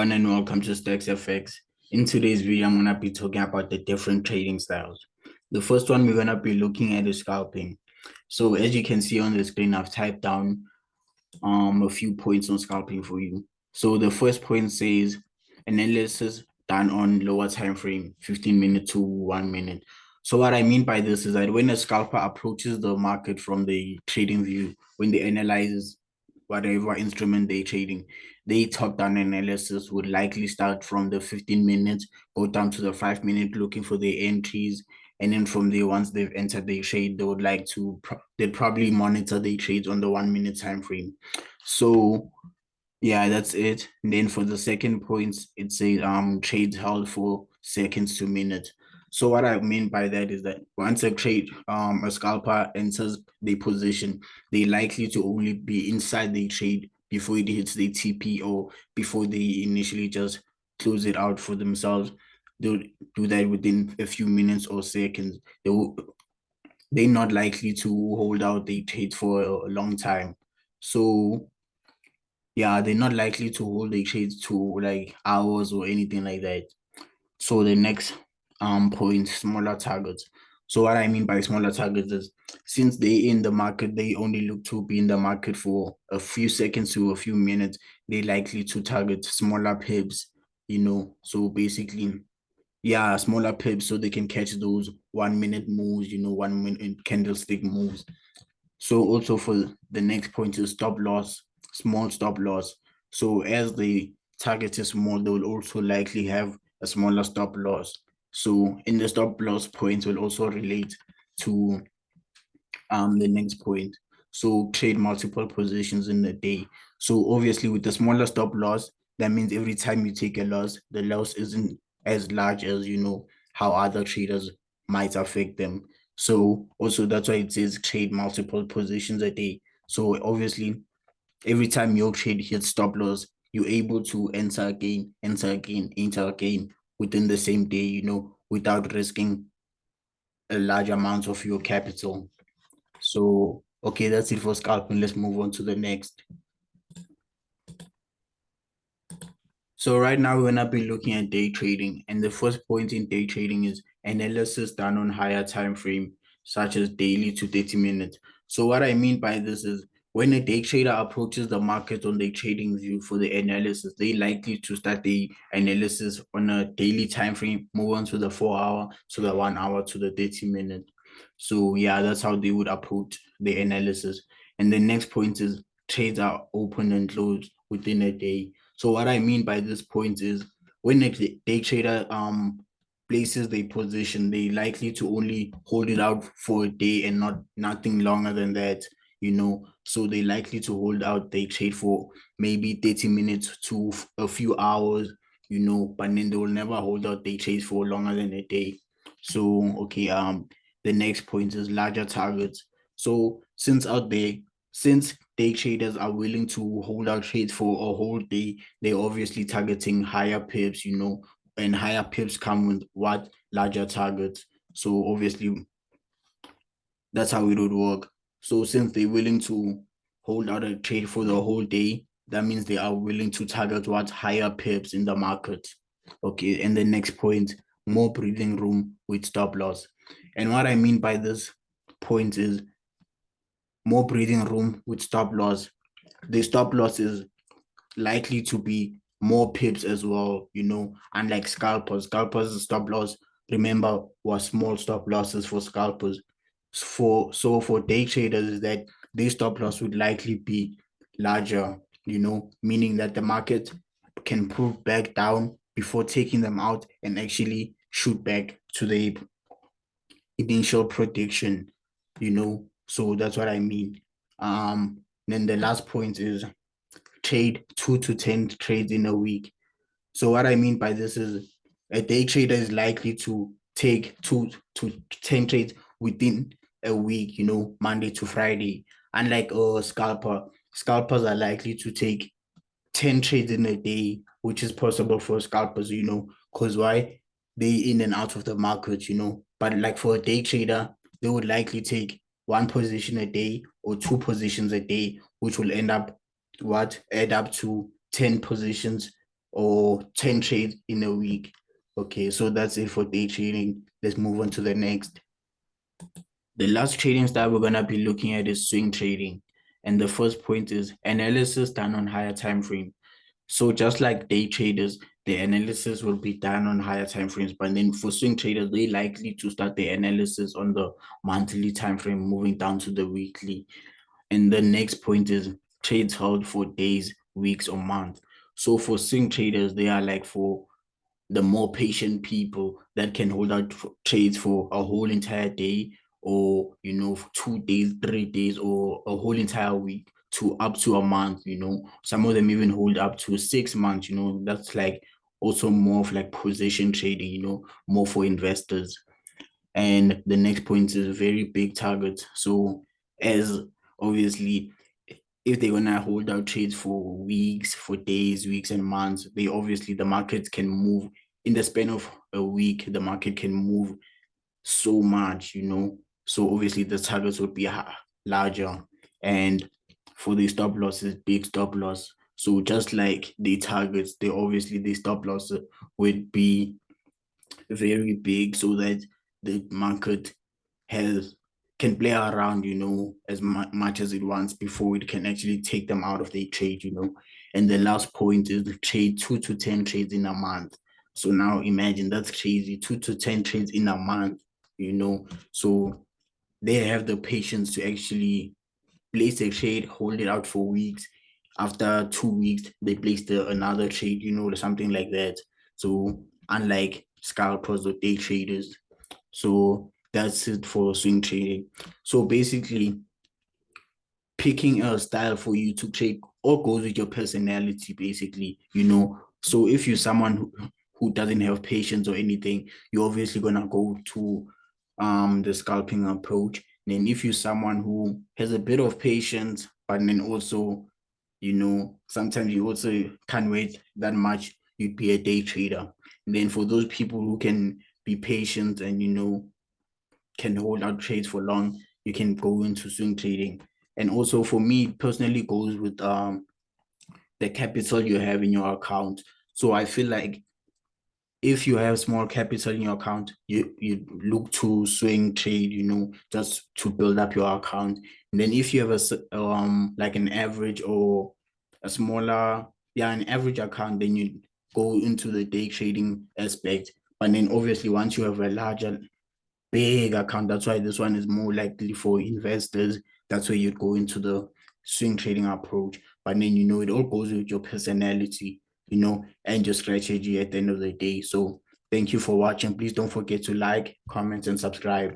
everyone, and welcome to Stacks FX. In today's video, I'm gonna be talking about the different trading styles. The first one we're gonna be looking at is scalping. So as you can see on the screen, I've typed down a few points on scalping for you. So the first point says analysis done on lower time frame, 15 minutes to 1 minute. So what I mean by this is that when a scalper approaches the market from the trading view, when they analyze whatever instrument they're trading, they top-down analysis would likely start from the 15 minutes, go down to the 5 minute, looking for the entries. And then from there, once they've entered their trade, they would like to, they'd probably monitor their trades on the 1 minute time frame. So yeah, that's it. And then for the second point, it says trades held for seconds to minutes. So what I mean by that is that once a scalper enters the position, they likely to only be inside the trade before it hits the TP or before they initially just close it out for themselves. They'll do that within a few minutes or seconds. They're not likely to hold out the trade for a long time. So yeah, they're not likely to hold their trades to like hours or anything like that. So the next point, smaller targets. So what I mean by smaller targets is since they in the market, they only look to be in the market for a few seconds to a few minutes, they likely to target smaller pips. So basically, yeah, smaller pips so they can catch those 1 minute moves, 1 minute candlestick moves. So also for the next point is stop loss, small stop loss. So as the target is small, they will also likely have a smaller stop loss. So in the stop loss points will also relate to the next point. So trade multiple positions in the day. So obviously with the smaller stop loss, that means every time you take a loss, the loss isn't as large as how other traders might affect them. So also that's why it says trade multiple positions a day. So obviously every time your trade hits stop loss, you're able to enter again, enter again, enter again within the same day, without risking a large amount of your capital. So, okay, that's it for scalping. Let's move on to the next. So right now we're gonna be looking at day trading, and the first point in day trading is analysis done on higher time frame, such as daily to 30 minutes. So what I mean by this is when a day trader approaches the market on their trading view for the analysis, they likely to start the analysis on a daily time frame, move on to the 4 hour, to the 1 hour, to the 30 minute. So yeah, that's how they would approach the analysis. And the next point is trades are open and closed within a day. So what I mean by this point is when a day trader places their position, they likely to only hold it out for a day and nothing longer than that. So they likely to hold out their trade for maybe 30 minutes to a few hours, but then they will never hold out their trades for longer than a day. So okay, the next point is larger targets. So since day traders are willing to hold out trades for a whole day, they're obviously targeting higher pips, and higher pips come with what larger targets. So obviously that's how it would work. So since they're willing to hold out a trade for the whole day, that means they are willing to target what higher pips in the market. Okay, and the next point, more breathing room with stop loss. And what I mean by this point is more breathing room with stop loss. The stop loss is likely to be more pips as well, unlike scalpers. Scalpers stop loss, remember, was small stop losses for scalpers. For day traders is that their stop loss would likely be larger, meaning that the market can pull back down before taking them out and actually shoot back to the initial prediction. So that's what I mean. Then the last point is trade 2 to 10 trades in a week. So what I mean by this is a day trader is likely to take 2 to 10 trades within a week, Monday to Friday. Unlike a scalper, scalpers are likely to take 10 trades in a day, which is possible for scalpers, because why? They in and out of the market. But like for a day trader, they would likely take one position a day or two positions a day, which will add up to 10 positions or 10 trades in a week. Okay, so that's it for day trading. Let's move on to the next. The last trading style we're going to be looking at is swing trading. And the first point is analysis done on higher time frame. So just like day traders, the analysis will be done on higher time frames. But then for swing traders, they likely to start the analysis on the monthly time frame, moving down to the weekly. And the next point is trades held for days, weeks, or months. So for swing traders, they are like for the more patient people that can hold out trades for a whole entire day, or for 2 days, 3 days, or a whole entire week, to up to a month. Some of them even hold up to 6 months. That's like also more of like position trading, more for investors. And the next point is very big targets. So as obviously, if they're gonna hold out trades for weeks, for days, weeks, and months, the markets can move in the span of a week. The market can move so much. So obviously the targets would be larger, and for the stop losses, big stop loss. So just like the targets, the stop loss would be very big, so that the market has can play around, as much as it wants before it can actually take them out of the trade. And the last point is the trade 2 to 10 trades in a month. So now imagine, that's crazy, 2 to 10 trades in a month. So they have the patience to actually place a trade, hold it out for weeks. After 2 weeks, they place another trade, something like that. So unlike scalpers or day traders. So that's it for swing trading. So basically, picking a style for you to trade all goes with your personality, basically. So if you're someone who doesn't have patience or anything, you're obviously gonna go to the scalping approach. Then if you're someone who has a bit of patience, but then also, sometimes you also can't wait that much, you'd be a day trader. And then for those people who can be patient and can hold out trades for long, you can go into swing trading. And also for me personally, goes with the capital you have in your account. So I feel like if you have small capital in your account, you look to swing trade, just to build up your account. And then if you have like an average or a smaller, yeah, an average account, then you go into the day trading aspect. But then obviously once you have a larger big account, that's why this one is more likely for investors. That's where you'd go into the swing trading approach. But then it all goes with your personality, and your strategy at the end of the day. So thank you for watching. Please don't forget to like, comment, and subscribe.